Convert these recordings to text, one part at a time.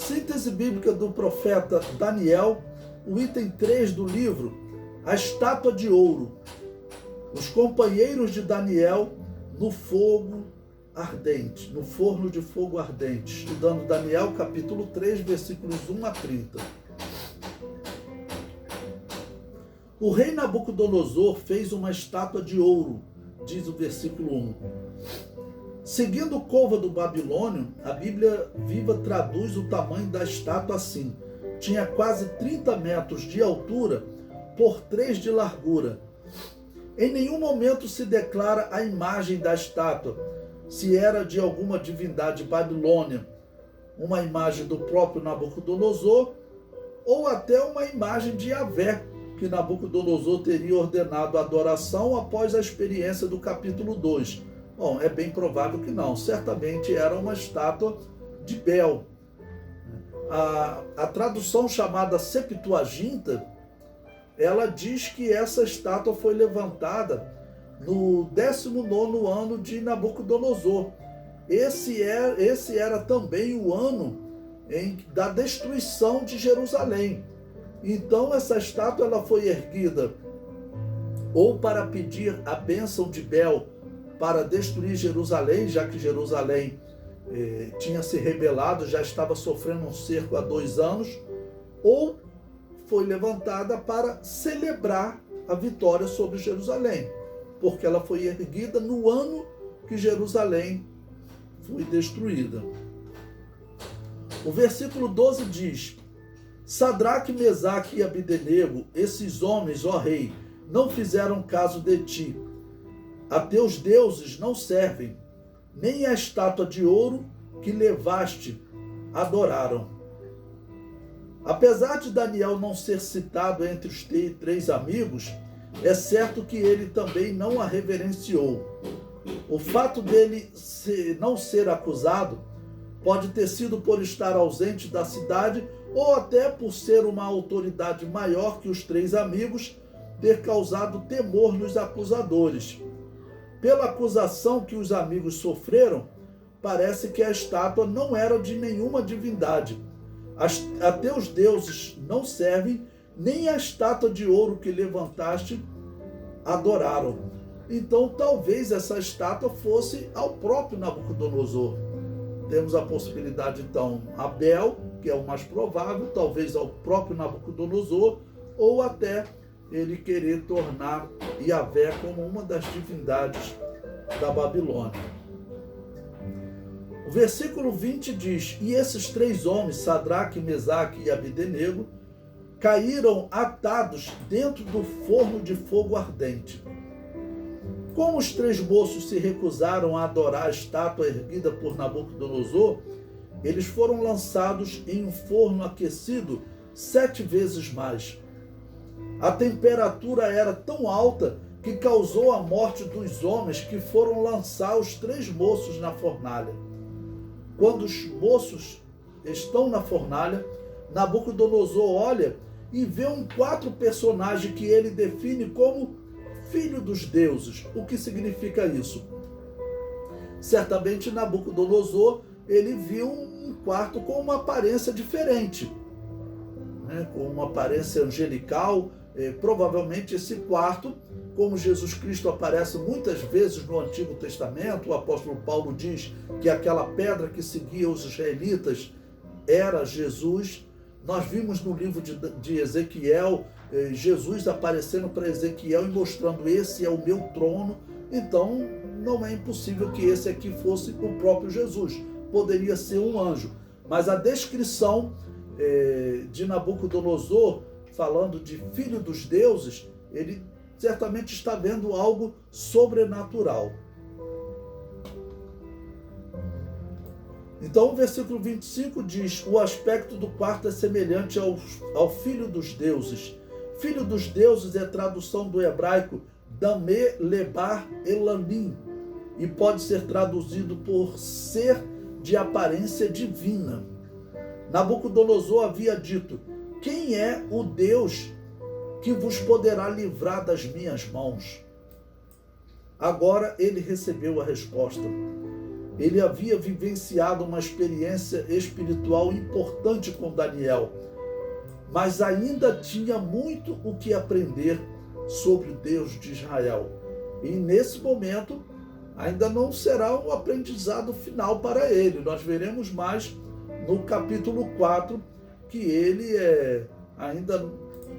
Síntese bíblica do profeta Daniel, o item 3 do livro, a estátua de ouro. Os companheiros de Daniel no fogo ardente, no forno de fogo ardente. Estudando Daniel, capítulo 3, versículos 1 a 30. O rei Nabucodonosor fez uma estátua de ouro, diz o versículo 1. Seguindo o côvado babilônio, a Bíblia Viva traduz o tamanho da estátua assim. Tinha quase 30 metros de altura por 3 de largura. Em nenhum momento se declara a imagem da estátua, se era de alguma divindade babilônia, uma imagem do próprio Nabucodonosor, ou até uma imagem de Yahvé, que Nabucodonosor teria ordenado a adoração após a experiência do capítulo 2. Bom, é bem provável que não. Certamente era uma estátua de Bel. A tradução chamada Septuaginta, ela diz que essa estátua foi levantada no 19º ano de Nabucodonosor. Esse era também o ano da destruição de Jerusalém. Então essa estátua ela foi erguida ou para pedir a bênção de Bel para destruir Jerusalém, já que Jerusalém tinha se rebelado, já estava sofrendo um cerco há 2 anos, ou foi levantada para celebrar a vitória sobre Jerusalém, porque ela foi erguida no ano que Jerusalém foi destruída. O versículo 12 diz: Sadraque, Mesaque e Abdenego, esses homens, ó rei, não fizeram caso de ti. A teus deuses não servem, nem a estátua de ouro que levaste adoraram. Apesar de Daniel não ser citado entre os 3 amigos, é certo que ele também não a reverenciou. O fato dele não ser acusado pode ter sido por estar ausente da cidade ou até por ser uma autoridade maior que os 3 amigos, ter causado temor nos acusadores. Pela acusação que os amigos sofreram, parece que a estátua não era de nenhuma divindade. A teus deuses não servem, nem a estátua de ouro que levantaste adoraram. Então, talvez essa estátua fosse ao próprio Nabucodonosor. Temos a possibilidade, então, a Bel, que é o mais provável, talvez ao próprio Nabucodonosor, ou até ele querer tornar Yahvé como uma das divindades da Babilônia. O versículo 20 diz: E esses 3 homens, Sadraque, Mesaque e Abdenego, caíram atados dentro do forno de fogo ardente. Como os 3 moços se recusaram a adorar a estátua erguida por Nabucodonosor, eles foram lançados em um forno aquecido 7 vezes mais. A temperatura era tão alta que causou a morte dos homens que foram lançar os 3 moços na fornalha. Quando os moços estão na fornalha, Nabucodonosor olha e vê um 4º personagem que ele define como filho dos deuses. O que significa isso? Certamente Nabucodonosor ele viu um quarto com uma aparência diferente, com uma aparência angelical. Provavelmente esse quarto, como Jesus Cristo aparece muitas vezes no Antigo Testamento, o apóstolo Paulo diz que aquela pedra que seguia os israelitas era Jesus. Nós vimos no livro de Ezequiel, Jesus aparecendo para Ezequiel e mostrando: esse é o meu trono. Então não é impossível que esse aqui fosse o próprio Jesus. Poderia ser um anjo. Mas a descrição de Nabucodonosor, falando de filho dos deuses, ele certamente está vendo algo sobrenatural. Então o versículo 25 diz: o aspecto do quarto é semelhante ao filho dos deuses. Filho dos deuses é a tradução do hebraico Damé Lebar Elanim, e pode ser traduzido por ser de aparência divina. Nabucodonosor havia dito: quem é o Deus que vos poderá livrar das minhas mãos? Agora ele recebeu a resposta: Ele havia vivenciado uma experiência espiritual importante com Daniel, mas ainda tinha muito o que aprender sobre o Deus de Israel. E nesse momento, ainda não será um aprendizado final para ele. Nós veremos mais no capítulo 4 que ele ainda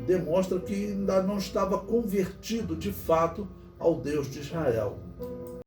demonstra que ainda não estava convertido de fato ao Deus de Israel.